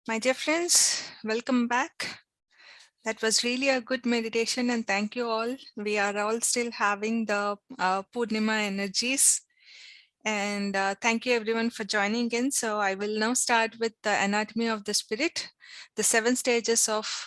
My dear friends, welcome back. That was really a good meditation and thank you all. We are all still having the Purnima energies. And thank you everyone for joining in. So I will now start with the anatomy of the spirit, the 7 stages of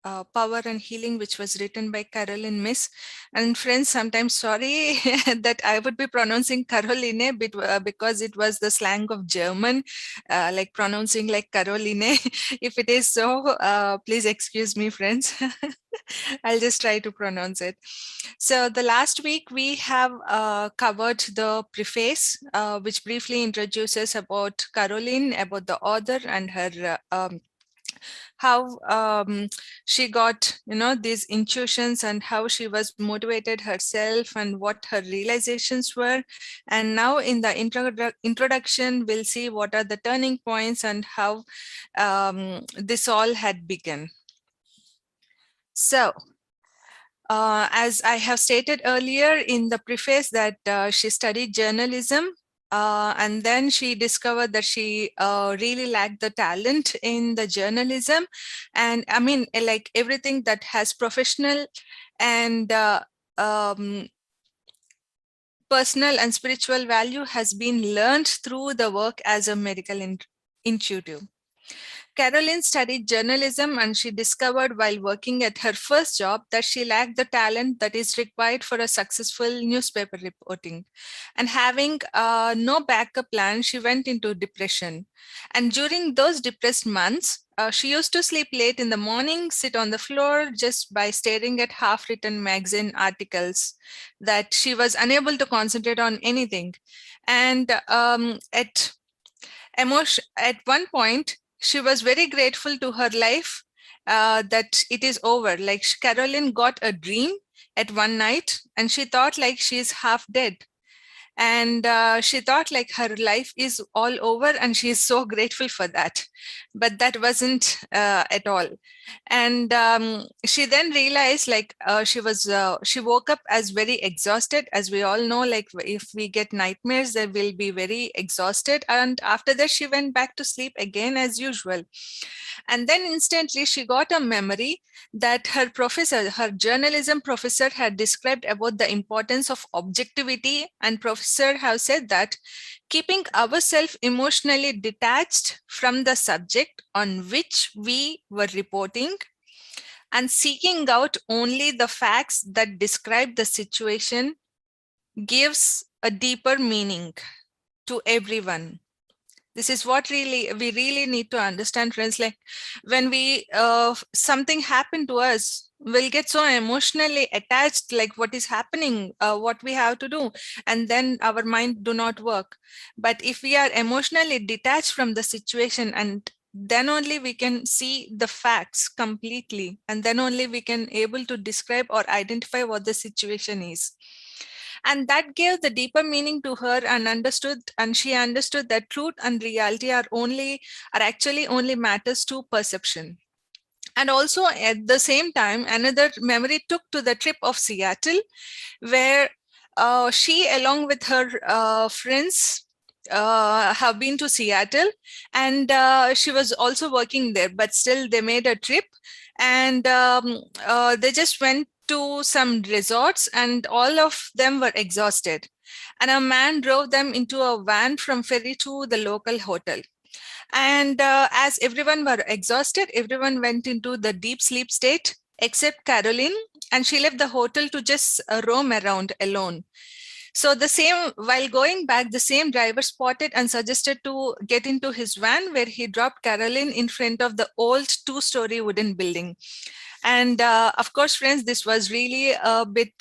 Power and Healing, which was written by Caroline Miss. And friends, sometimes sorry that I would be pronouncing Caroline because it was the slang of German, like pronouncing like Caroline. If it is so, please excuse me, friends. I'll just try to pronounce it. So the last week we have covered the preface, which briefly introduces about Caroline, about the author and her how she got these intuitions and how she was motivated herself and what her realizations were. And now in the introduction we'll see what are the turning points and how this all had begun. So as I have stated earlier in the preface that she studied journalism, and then she discovered that she really lacked the talent in the journalism. And I mean, like everything that has professional and personal and spiritual value has been learned through the work as a medical intuitive. Caroline studied journalism and she discovered while working at her first job that she lacked the talent that is required for a successful newspaper reporting. And having no backup plan, she went into depression. And during those depressed months, she used to sleep late in the morning, sit on the floor just by staring at half-written magazine articles that she was unable to concentrate on anything. And at one point, she was very grateful to her life that it is over. Like Caroline got a dream at one night and she thought like she's half dead. And she thought like her life is all over and she is so grateful for that. But that wasn't at all. And she then realized like she woke up as very exhausted. As we all know, like if we get nightmares, they will be very exhausted. And after that, she went back to sleep again as usual. And then instantly she got a memory that her professor, her journalism professor, had described about the importance of objectivity. And professor have said that keeping ourselves emotionally detached from the subject on which we were reporting and seeking out only the facts that describe the situation gives a deeper meaning to everyone. This is what we really need to understand, friends. Like when we something happened to us, we'll get so emotionally attached, like what is happening, what we have to do, and then our mind do not work. But if we are emotionally detached from the situation, and then only we can see the facts completely, and then only we can able to describe or identify what the situation is. And that gave the deeper meaning to her, and she understood that truth and reality are actually only matters to perception. And also at the same time, another memory took to the trip of Seattle, where she along with her friends have been to Seattle, and she was also working there, but still they made a trip. And they just went to some resorts and all of them were exhausted. And a man drove them into a van from ferry to the local hotel. And as everyone were exhausted, everyone went into the deep sleep state except Caroline, and she left the hotel to just roam around alone. So while going back, the same driver spotted and suggested to get into his van, where he dropped Caroline in front of the old 2-story wooden building. And of course, friends, this was really a bit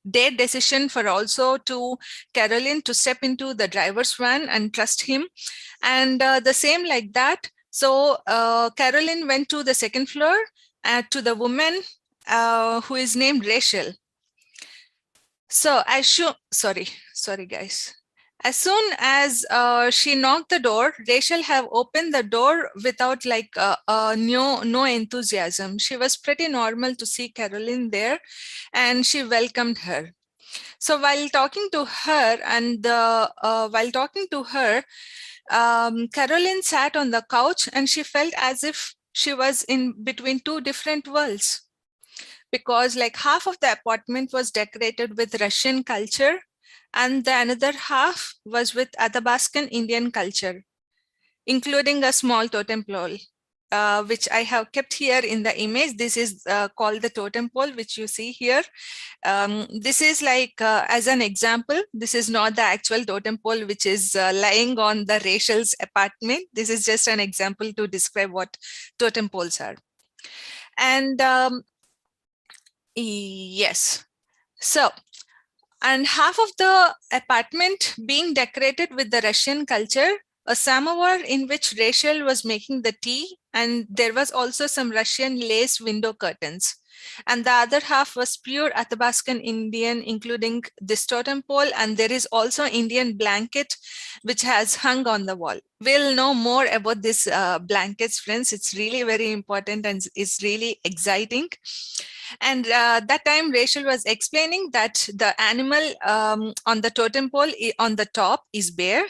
their decision for also to Caroline to step into the driver's van and trust him. And the same like that. So Caroline went to the second floor to the woman who is named Rachel. So sorry guys. As soon as she knocked the door, Rachel have opened the door without like no enthusiasm. She was pretty normal to see Caroline there, and she welcomed her. So while talking to her, Caroline sat on the couch and she felt as if she was in between two different worlds, because like half of the apartment was decorated with Russian culture and the another half was with Athabascan Indian culture, including a small totem pole, which I have kept here in the image. This is called the totem pole, which you see here. This is like, as an example, this is not the actual totem pole which is lying on the Rachel's apartment. This is just an example to describe what totem poles are. And yes, so, and half of the apartment being decorated with the Russian culture, a samovar in which Rachel was making the tea, and there was also some Russian lace window curtains. And the other half was pure Athabascan Indian, including this totem pole, and there is also Indian blanket which has hung on the wall. We'll know more about this blankets, friends. It's really very important and it's really exciting. And that time Rachel was explaining that the animal on the totem pole on the top is bear,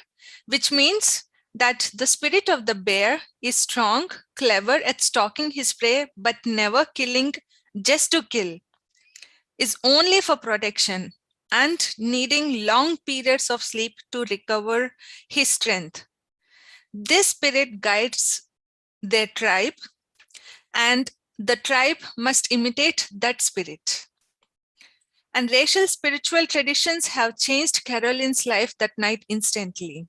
which means that the spirit of the bear is strong, clever at stalking his prey, but never killing just to kill, is only for protection and needing long periods of sleep to recover his strength. This spirit guides their tribe, and the tribe must imitate that spirit. And racial spiritual traditions have changed Caroline's life that night instantly.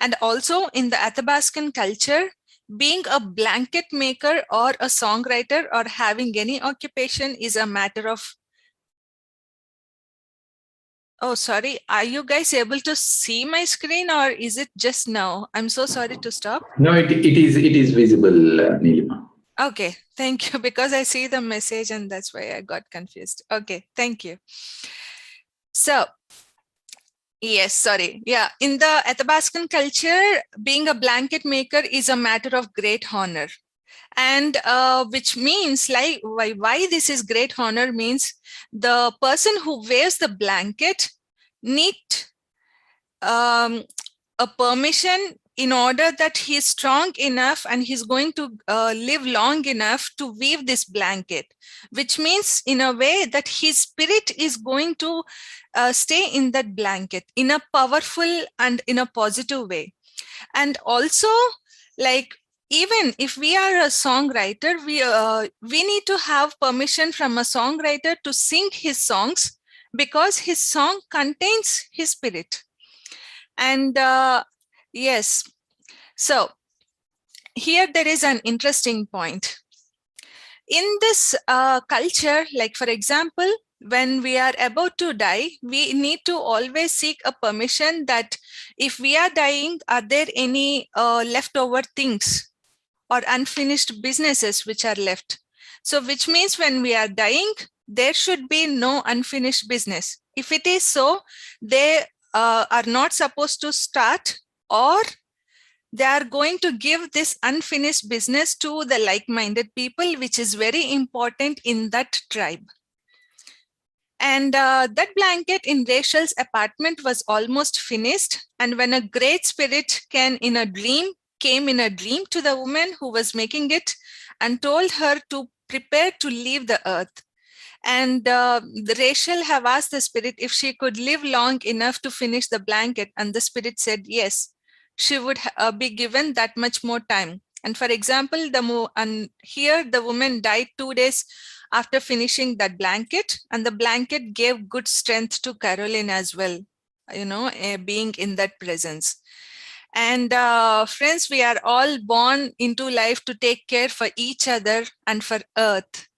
And also in the Athabascan culture, being a blanket maker or a songwriter or having any occupation is a matter of... Oh, sorry. Are you guys able to see my screen or is it just now? I'm so sorry to stop. No, it is visible, Neelima. Okay, thank you, because I see the message and that's why I got confused. Okay, thank you. So, yes, sorry. Yeah, in the Athabascan culture, being a blanket maker is a matter of great honor. And which means like why this is great honor means the person who wears the blanket need a permission in order that he's strong enough and he's going to live long enough to weave this blanket, which means in a way that his spirit is going to stay in that blanket in a powerful and in a positive way. And also, like, even if we are a songwriter, we need to have permission from a songwriter to sing his songs because his song contains his spirit. And yes, so here there is an interesting point. In this culture, like for example, when we are about to die, we need to always seek a permission that if we are dying, are there any leftover things or unfinished businesses which are left? So which means when we are dying, there should be no unfinished business. If it is so, they are not supposed to start, or they are going to give this unfinished business to the like-minded people, which is very important in that tribe. And that blanket in Rachel's apartment was almost finished. And when a great spirit came in a dream to the woman who was making it and told her to prepare to leave the earth. And Rachel have asked the spirit if she could live long enough to finish the blanket. And the spirit said, yes, she would be given that much more time. And for example, here the woman died 2 days after finishing that blanket, and the blanket gave good strength to Caroline as well, being in that presence. And friends, we are all born into life to take care for each other and for earth.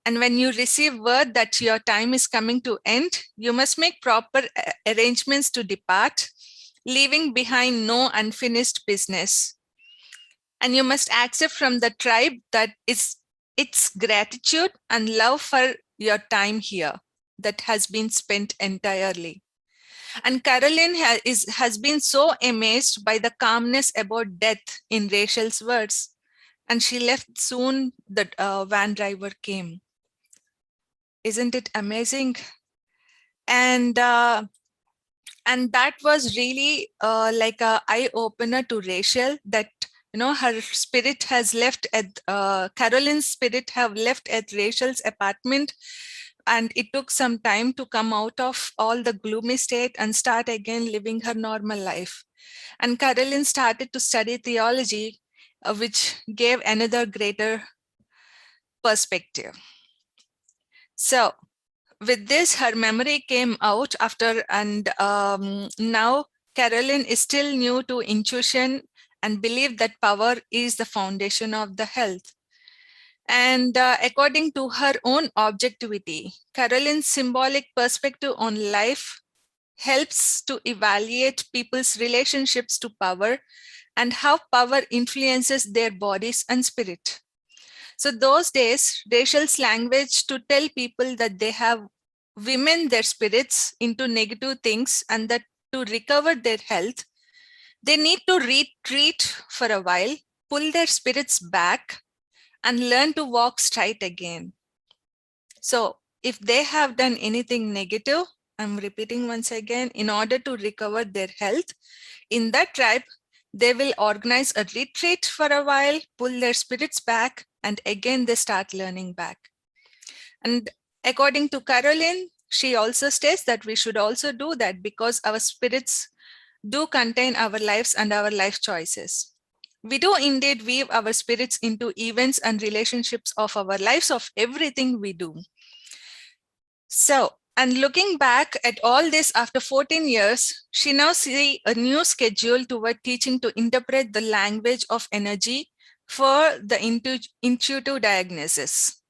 And when you receive word that your time is coming to end, you must make proper arrangements to depart, leaving behind no unfinished business. And you must accept from the tribe that its gratitude and love for your time here that has been spent entirely. And Caroline has been so amazed by the calmness about death in Rachel's words. And she left soon. The van driver came. Isn't it amazing? And And that was really like a eye opener to Rachel, that her spirit has left at Caroline's spirit have left at Rachel's apartment, and it took some time to come out of all the gloomy state and start again living her normal life. And Caroline started to study theology, which gave another greater perspective. So with this, her memory came out after, and now Caroline is still new to intuition and believed that power is the foundation of the health. And according to her own objectivity, Caroline's symbolic perspective on life helps to evaluate people's relationships to power and how power influences their bodies and spirit. So those days, Rachel's language to tell people that they have women their spirits into negative things, and that to recover their health, they need to retreat for a while, pull their spirits back, and learn to walk straight again. So if they have done anything negative, I'm repeating once again, in order to recover their health, in that tribe, they will organize a retreat for a while, pull their spirits back, and again they start learning back. And according to Caroline, she also states that we should also do that because our spirits do contain our lives and our life choices. We do indeed weave our spirits into events and relationships of our lives, of everything we do. So, and looking back at all this after 14 years, she now sees a new schedule toward teaching to interpret the language of energy for the intuitive diagnosis.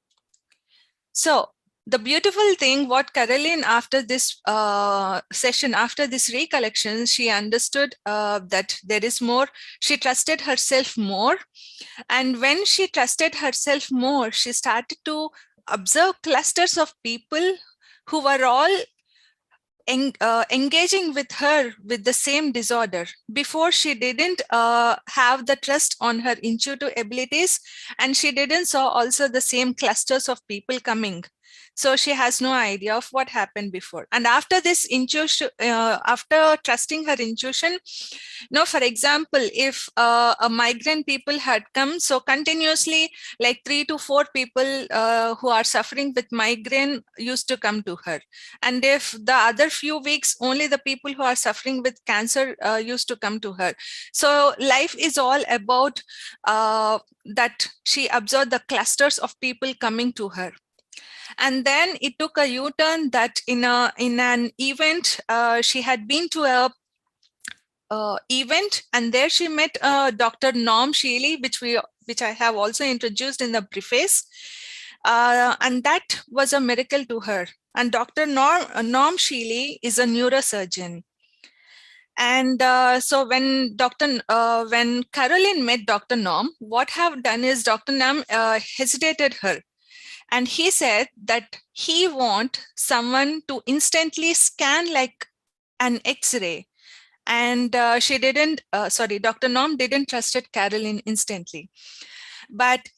So the beautiful thing, what Caroline, after this session, after this recollection, she understood that there is more. She trusted herself more. And when she trusted herself more, she started to observe clusters of people who were all engaging with her with the same disorder. Before, she didn't have the trust on her intuitive abilities, and she didn't saw also the same clusters of people coming. So she has no idea of what happened before. And after this intuition, after trusting her intuition, for example, if a migrant people had come, so continuously like 3 to 4 people who are suffering with migraine used to come to her. And if the other few weeks, only the people who are suffering with cancer used to come to her. So life is all about that she observed the clusters of people coming to her. And then it took a U-turn that in an event, she had been to a event, and there she met Dr. Norm Shealy, which I have also introduced in the preface. And that was a miracle to her. And Dr. Norm Shealy is a neurosurgeon. And so when Caroline met Dr. Norm, what have done is Dr. Norm hesitated her. And he said that he want someone to instantly scan like an X-ray. And Dr. Norm didn't trusted Caroline instantly. But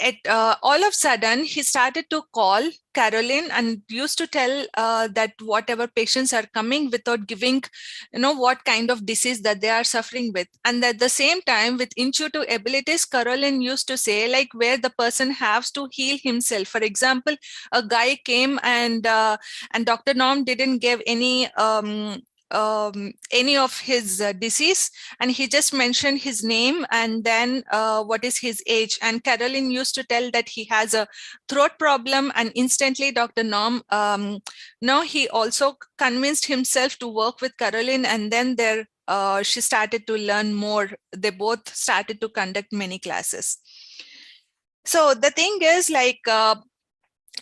all of a sudden, he started to call Caroline and used to tell that whatever patients are coming without giving, what kind of disease that they are suffering with. And at the same time, with intuitive abilities, Caroline used to say like where the person has to heal himself. For example, a guy came and Dr. Norm didn't give any of his disease, and he just mentioned his name and then what is his age. And Caroline used to tell that he has a throat problem, and instantly Dr. Norm, he also convinced himself to work with Caroline, and then she started to learn more. They both started to conduct many classes. So the thing is like,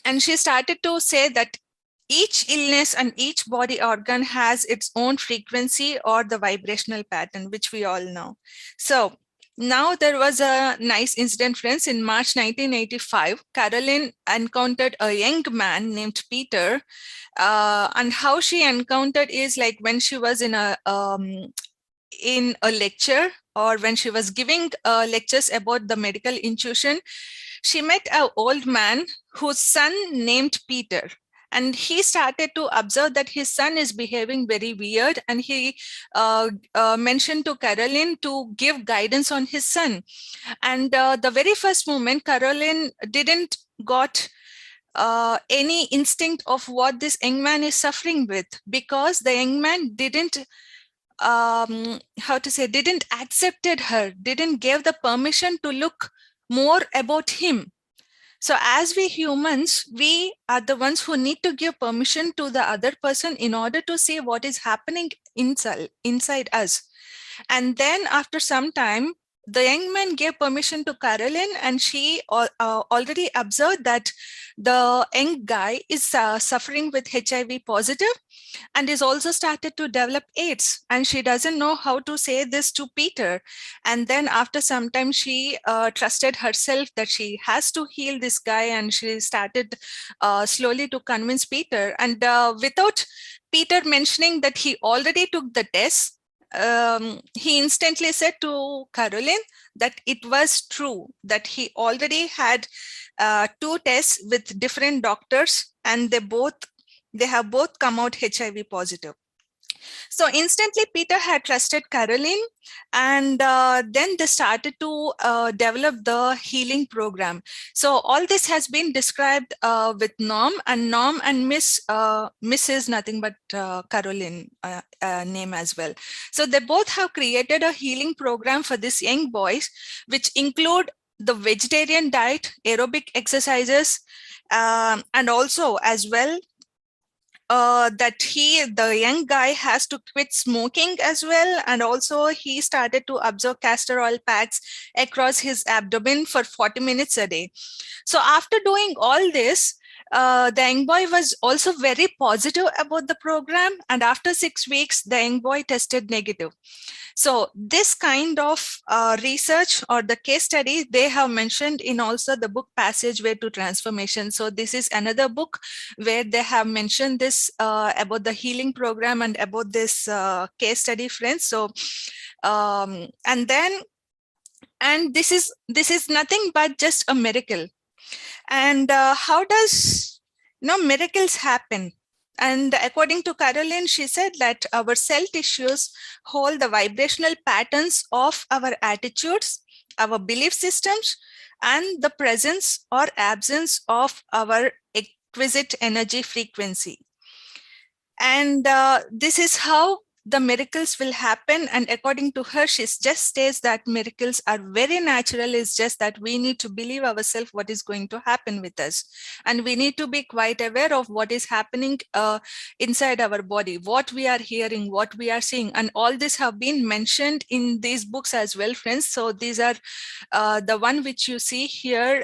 and she started to say that each illness and each body organ has its own frequency or the vibrational pattern, which we all know. So now there was a nice incident, friends. In March 1985, Caroline encountered a young man named Peter. And how she encountered is like when she was in a lecture, or when she was giving lectures about the medical intuition, she met an old man whose son named Peter. And he started to observe that his son is behaving very weird, and he mentioned to Caroline to give guidance on his son. And the very first moment, Caroline didn't got any instinct of what this young man is suffering with, because the young man didn't didn't accepted her, didn't give the permission to look more about him. So as we humans, we are the ones who need to give permission to the other person in order to see what is happening inside us. And then after some time, the young man gave permission to Caroline, and she already observed that the young guy is suffering with HIV positive and is also started to develop AIDS, and she doesn't know how to say this to Peter. And then after some time, she trusted herself that she has to heal this guy, and she started slowly to convince Peter. And without Peter mentioning that he already took the test, he instantly said to Caroline that it was true, that he already had 2 tests with different doctors, and they have both come out HIV positive. So instantly Peter had trusted Caroline, and then they started to develop the healing program. So all this has been described with Norm, and Miss is nothing but Caroline name as well. So they both have created a healing program for these young boys, which include the vegetarian diet, aerobic exercises, and also as well that the young guy has to quit smoking as well. And also he started to absorb castor oil packs across his abdomen for 40 minutes a day. So after doing all this, the young boy was also very positive about the program. And after 6 weeks, the young boy tested negative. So this kind of research or the case study, they have mentioned in also the book Passageway to Transformation. So this is another book where they have mentioned this about the healing program and about this case study, friends. So and this is nothing but just a miracle. And how does miracles happen? And according to Caroline, she said that our cell tissues hold the vibrational patterns of our attitudes, our belief systems, and the presence or absence of our exquisite energy frequency. And this is how the miracles will happen. And according to her, she just states that miracles are very natural. It's just that we need to believe ourselves what is going to happen with us. And we need to be quite aware of what is happening inside our body, what we are hearing, what we are seeing. And all this have been mentioned in these books as well, friends. So these are the one which you see here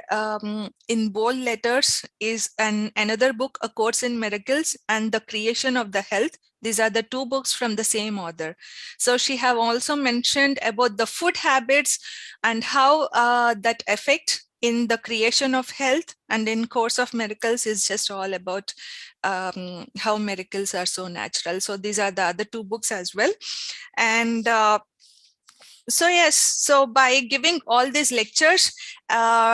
in bold letters is another book, A Course in Miracles, and The Creation of the Health. These are the 2 books from the same author. So she have also mentioned about the food habits and how that affect in the creation of health. And in Course of Miracles is just all about how miracles are so natural. So these are the other 2 books as well. And so yes, so by giving all these lectures,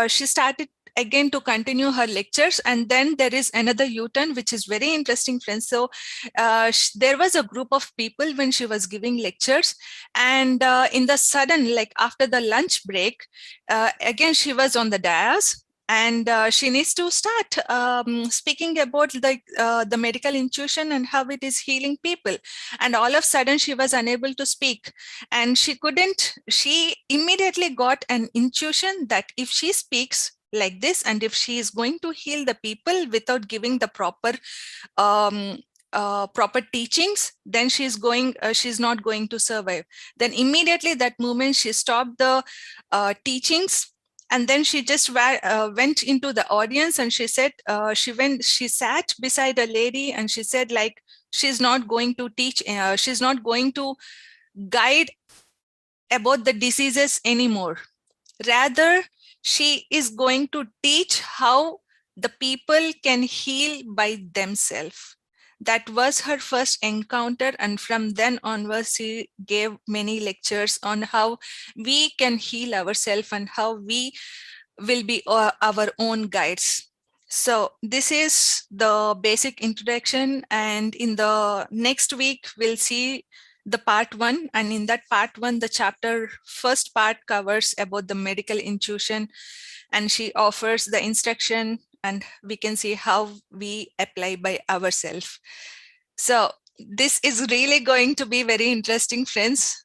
she started again to continue her lectures. And then there is another U-turn, which is very interesting, friends. So there was a group of people when she was giving lectures, and in the sudden, like after the lunch break, again she was on the dais, and she needs to start speaking about the medical intuition and how it is healing people. And all of a sudden she was unable to speak, and she immediately got an intuition that if she speaks like this, and if she is going to heal the people without giving the proper proper teachings, then she's not going to survive. Then immediately that moment she stopped the teachings, and then she just went into the audience, and she said she sat beside a lady, and she said like she's not going to teach, she's not going to guide about the diseases anymore. Rather, she is going to teach how the people can heal by themselves. That was her first encounter, and from then onwards she gave many lectures on how we can heal ourselves and how we will be our own guides. So this is the basic introduction, and in the next week we'll see the part 1, and in that part 1 the chapter first part covers about the medical intuition, and she offers the instruction and we can see how we apply by ourselves. So this is really going to be very interesting, friends.